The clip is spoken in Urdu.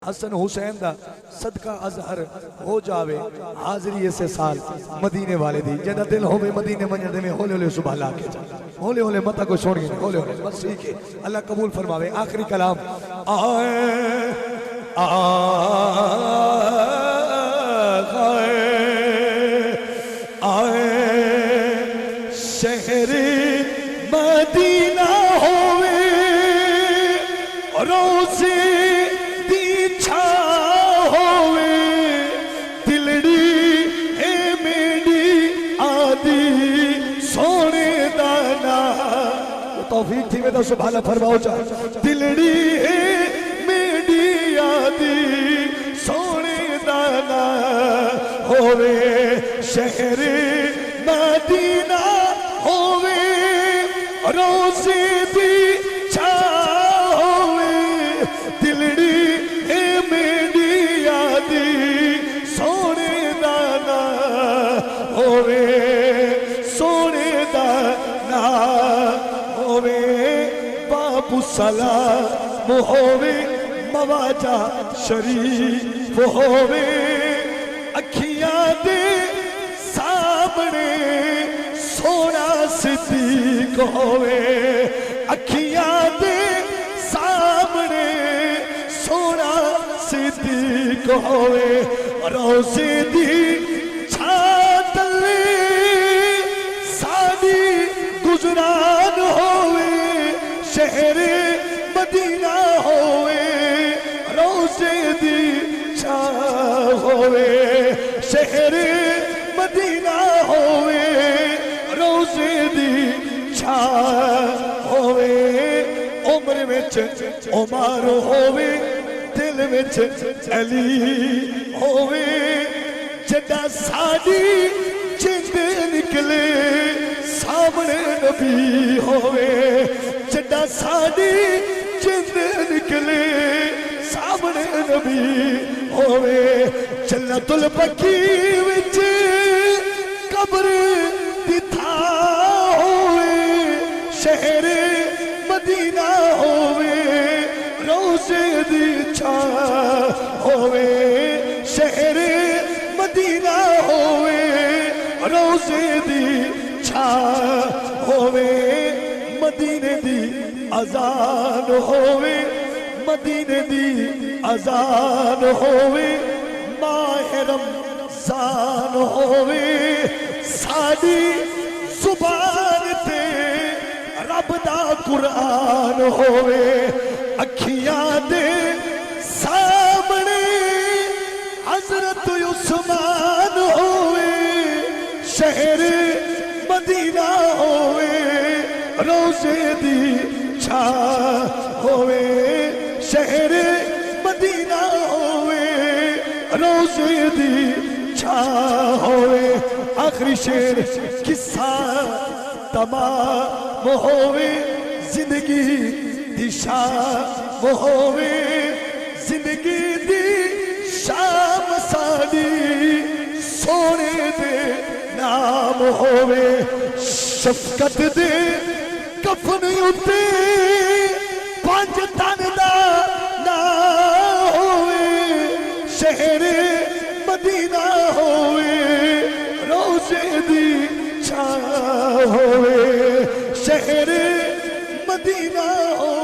حسن حسین دا صدقہ ازہر ہو جاوے حاضری اسے سال مدینے والے دی جنہ دل ہوئے مدینے منجدے میں ہولے ہولے صبح لا کے جا ہولے ہولے مطا کو چھوڑ گئے ہولے ہولے بس ٹھیک ہے اللہ قبول فرماوے آخری کلام آئے شہر مدینہ ہوئے روزے دی چھا ہوئے دلڑی ہے میری آدھی سونے دانا توفیق تھی میں تو سبحانہ فرماؤ چاہے دلڑی ہے میری آدھی سونے دانا ہوئے شہر مدینہ ہوئے روزے دی چھا ہوئے دلڑی ہے میری آدھی سونے دانا ہوئے سونے دانا ہوئے بابو سلام ہوئے مواجہ شریف ہوئے اکھیاں دے سامنے سونا صدیق ہوئے اکھیاں دے سامنے سونا صدیق ہوئے روزے دی چھاتلے سادی گزران ہوئے شہر مدینہ ہوئے روزے دی چھا ہوئے شہر مدینہ ہوئے روزے دی چھا ہوئے عمر وچ عمر ہوئے دل وچ علی ہوئے جدہ ساڑی جند نکلے سامنے نبی ہوئے جدہ ساڑی جند نکلے سامنے نبی ہوئے جنت البقی وچ قبر دی تھا ہوئے شہر مدینہ ہوئے روزے دی چھا ہوئے شہر مدینہ ہوئے روزے دی چھا ہوئے مدینے دی اذان ہوئے مدینے دی اذان ہوئے ماہ رمضان ہوئے ساڑی زبان تے رب دا قرآن ہوئے اکھیاں دے سامنے حضرت عثمان ہوئے شہر مدینہ ہوئے روزے دی چھا ہوئے شہر مدینہ ہوئے روزے دی چھا ہوئے آخری شیر قصہ تمام ہوئے زندگی دی شام ہوئے زندگی دی شام ساڑی سونے دے نام ہوئے شفقت دے کفن اتے پانچ تن دا نام ہوئے شہر مدینہ ہوئے روزے دی چھا ہوئے شہر مدینہ ہوئے